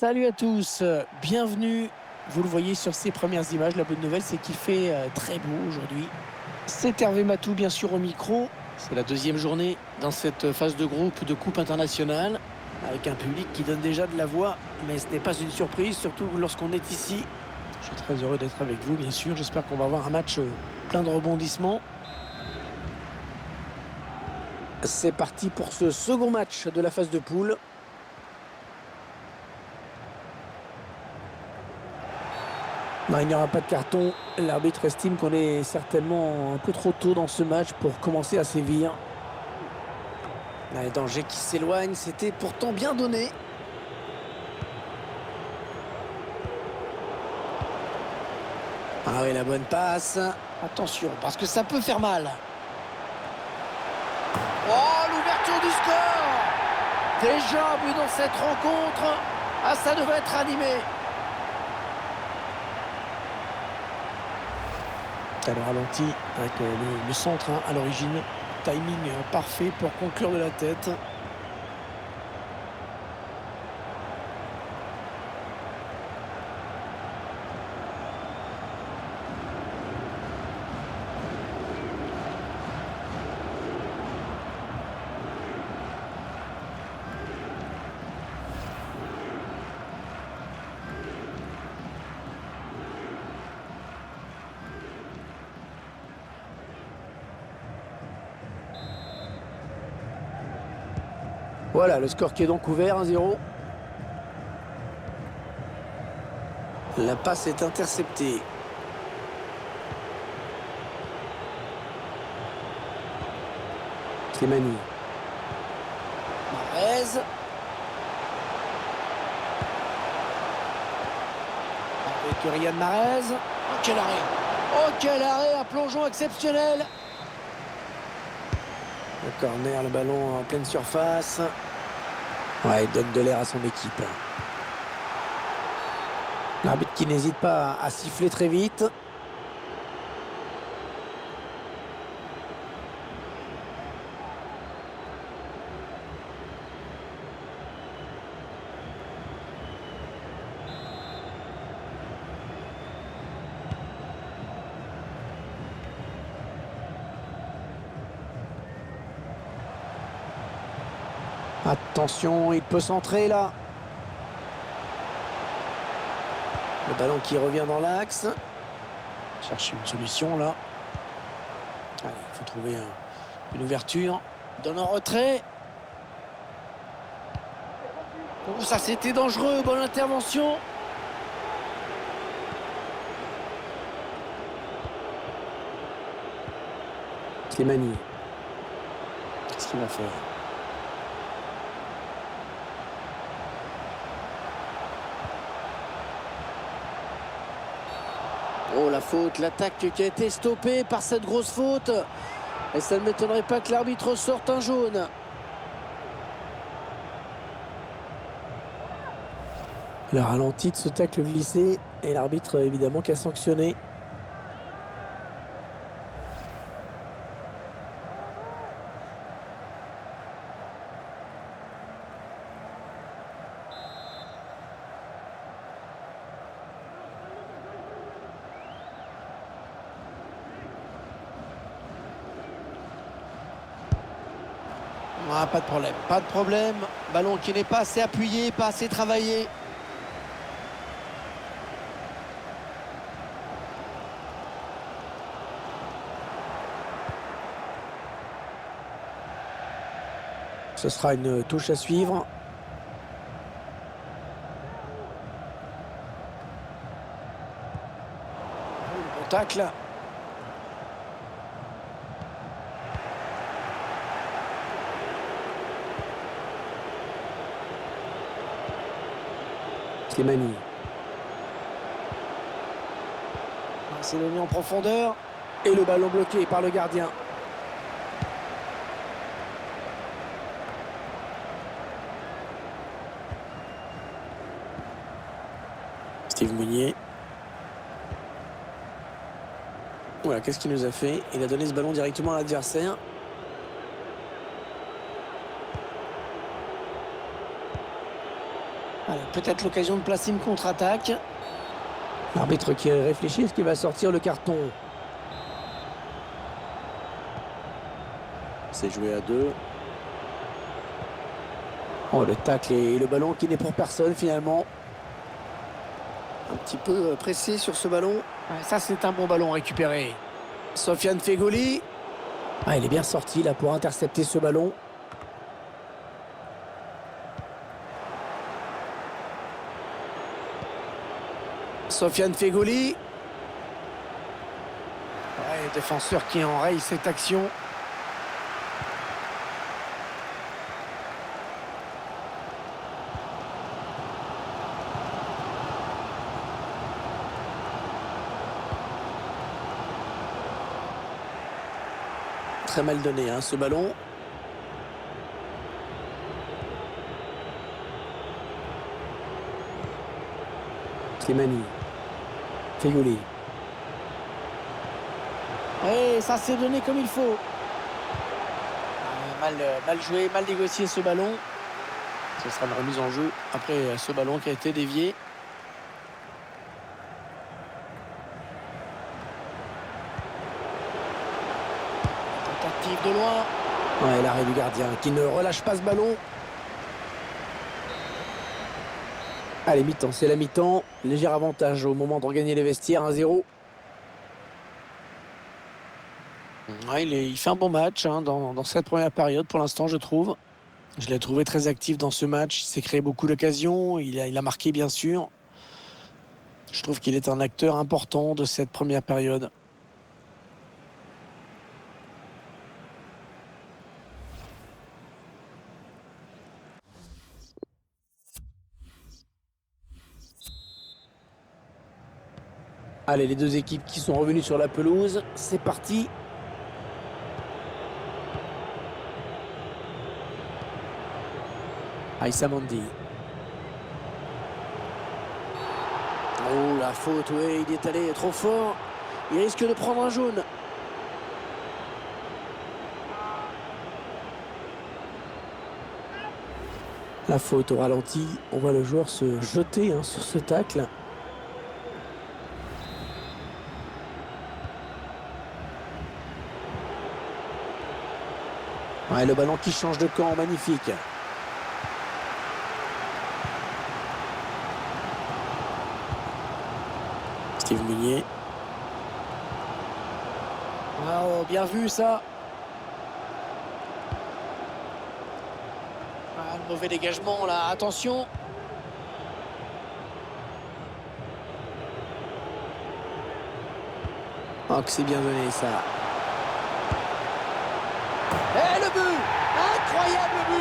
Salut à tous, bienvenue. Vous le voyez sur ces premières images, la bonne nouvelle c'est qu'il fait très beau aujourd'hui. C'est Hervé Matou bien sûr au micro. C'est la deuxième journée dans cette phase de groupe de Coupe internationale avec un public qui donne déjà de la voix, mais ce n'est pas une surprise, surtout lorsqu'on est ici. Je suis très heureux d'être avec vous bien sûr. J'espère qu'on va avoir un match plein de rebondissements. C'est parti pour ce second match de la phase de poule. Non, il n'y aura pas de carton. L'arbitre estime qu'on est certainement un peu trop tôt dans ce match pour commencer à sévir. Les dangers qui s'éloignent, c'était pourtant bien donné. Ah oui, la bonne passe. Attention, parce que ça peut faire mal. Oh, l'ouverture du score! Déjà vu dans cette rencontre. Ah, ça devait être animé. Alors ralenti avec le centre à l'origine. Timing parfait pour conclure de la tête. Voilà, le score qui est donc ouvert, 1-0. La passe est interceptée. Slimani. Mahrez. Avec Riyad Mahrez. Oh, quel arrêt! Oh, quel arrêt! Un plongeon exceptionnel! Le corner, le ballon en pleine surface. Ouais, il donne de l'air à son équipe. L'arbitre qui n'hésite pas à siffler très vite. Attention, il peut centrer là. Le ballon qui revient dans l'axe. Chercher une solution là. Allez, il faut trouver une ouverture. Donne en retrait. Oh, ça c'était dangereux. Bonne intervention. Slimani. Qu'est-ce qu'il va faire? Oh, la faute, l'attaque qui a été stoppée par cette grosse faute. Et ça ne m'étonnerait pas que l'arbitre sorte un jaune. Le ralenti de ce tacle glissé et l'arbitre évidemment qui a sanctionné. Ah, pas de problème, pas de problème. Ballon qui n'est pas assez appuyé, pas assez travaillé. Ce sera une touche à suivre. Bon tacle. Slimani. C'est donné en profondeur. Et le ballon bloqué par le gardien. Steve Mounier. Voilà, qu'est-ce qu'il nous a fait? Il a donné ce ballon directement à l'adversaire. Allez, peut-être l'occasion de placer une contre-attaque. L'arbitre qui réfléchit, est-ce qu'il va sortir le carton? C'est joué à deux. Oh, le tacle et le ballon qui n'est pour personne finalement. Un petit peu pressé sur ce ballon. Ouais, ça, c'est un bon ballon récupéré. Sofiane Feghouli. Ah, il est bien sorti là pour intercepter ce ballon. Sofiane Feghouli. Ouais, défenseur qui enraye cette action. Très mal donné hein, ce ballon. Slimani. Feghouli. Et ça s'est donné comme il faut. Mal joué, mal négocié ce ballon. Ce sera une remise en jeu après ce ballon qui a été dévié. Tentative de loin. Ouais, l'arrêt du gardien qui ne relâche pas ce ballon. Allez, mi-temps, c'est la mi-temps. Léger avantage au moment de regagner les vestiaires, 1-0. Ouais, il fait un bon match hein, dans cette première période pour l'instant, je trouve. Je l'ai trouvé très actif dans ce match. Il s'est créé beaucoup d'occasions. Il a marqué, bien sûr. Je trouve qu'il est un acteur important de cette première période. Allez, les deux équipes qui sont revenues sur la pelouse. C'est parti. Aïssa Mandi. Oh, la faute, oui, il est allé trop fort. Il risque de prendre un jaune. La faute au ralenti. On voit le joueur se jeter hein, sur ce tacle. Ouais, le ballon qui change de camp, magnifique. Steve Meunier. Oh, bien vu ça. Ah, le mauvais dégagement là, attention. Oh, que c'est bien donné ça. Et le but! Incroyable but!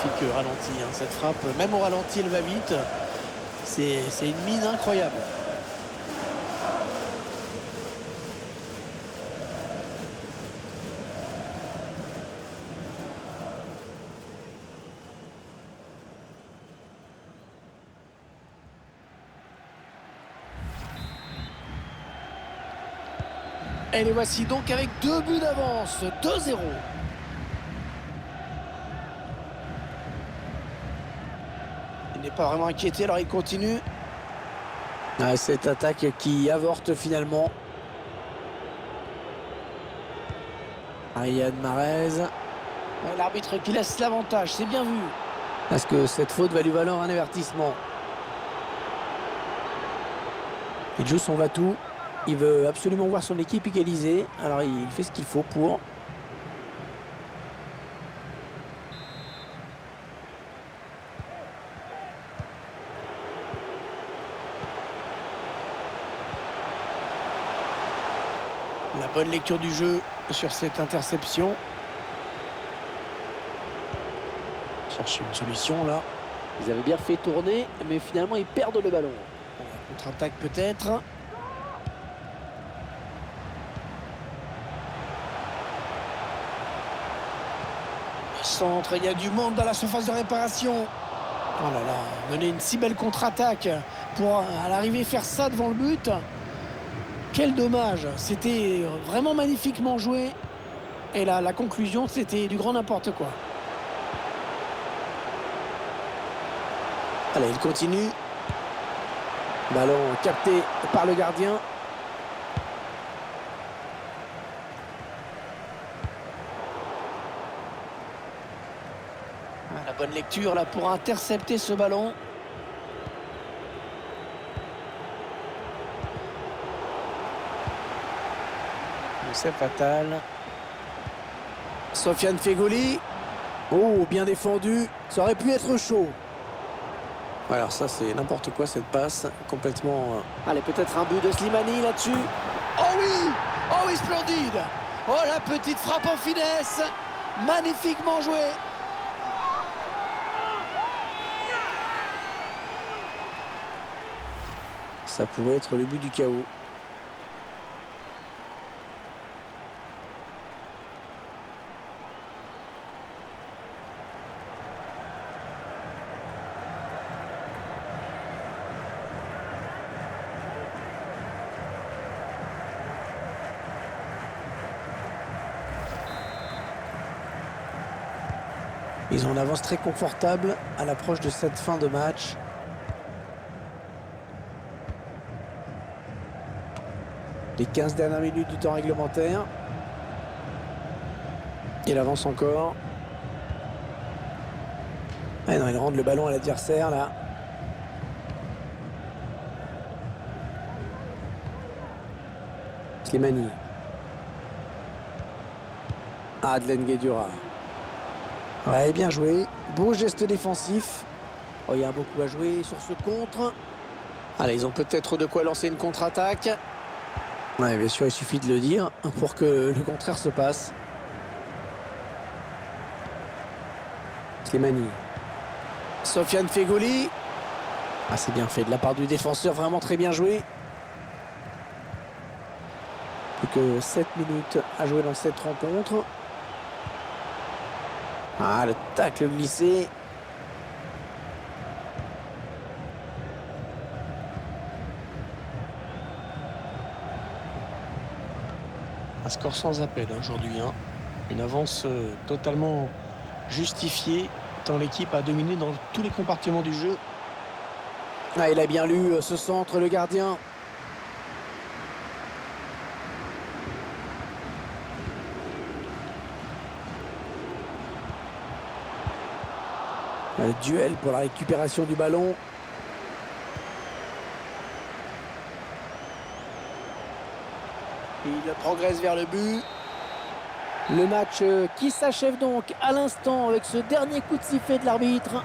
Magnifique ralenti, hein, cette frappe. Même au ralenti, elle va vite. C'est une mine incroyable. Et les voici donc avec 2 buts d'avance, 2-0. Il n'est pas vraiment inquiété, alors il continue. Ah, cette attaque qui avorte finalement. Riyad Mahrez. L'arbitre qui laisse l'avantage, c'est bien vu. Parce que cette faute va lui valoir un avertissement. Il joue son va-tout. Il veut absolument voir son équipe égaliser. Alors il fait ce qu'il faut pour. La bonne lecture du jeu sur cette interception. Chercher une solution là. Ils avaient bien fait tourner, mais finalement ils perdent le ballon. Contre-attaque peut-être. Le centre, il y a du monde dans la surface de réparation. Oh là là, mener une si belle contre-attaque pour à l'arrivée faire ça devant le but. Quel dommage. C'était vraiment magnifiquement joué. Et là, la conclusion, c'était du grand n'importe quoi. Allez, il continue. Ballon capté par le gardien. La bonne lecture là pour intercepter ce ballon. C'est fatal. Sofiane Feghouli. Oh, bien défendu. Ça aurait pu être chaud. Alors ça, c'est n'importe quoi cette passe. Complètement... Allez, peut-être un but de Slimani là-dessus. Oh oui! Oh oui, splendide! Oh, la petite frappe en finesse. Magnifiquement joué. Ça pouvait être le but du chaos. Ils ont une avance très confortable à l'approche de cette fin de match. Les 15 dernières minutes du temps réglementaire. Il avance encore. Ah non, il rend le ballon à l'adversaire là. Slimani. Adlen Guedjura. Ouais, bien joué. Beau geste défensif. Oh, il y a beaucoup à jouer sur ce contre. Allez, ils ont peut-être de quoi lancer une contre-attaque. Ouais, bien sûr, il suffit de le dire pour que le contraire se passe. Slimani. Sofiane Feghouli. Ah, c'est bien fait de la part du défenseur, vraiment très bien joué. Plus que 7 minutes à jouer dans cette rencontre. Ah, le tacle glissé. Un score sans appel aujourd'hui. Une avance totalement justifiée, tant l'équipe a dominé dans tous les compartiments du jeu. Ah, il a bien lu ce centre, le gardien. Le duel pour la récupération du ballon. Il progresse vers le but. Le match qui s'achève donc à l'instant avec ce dernier coup de sifflet de l'arbitre.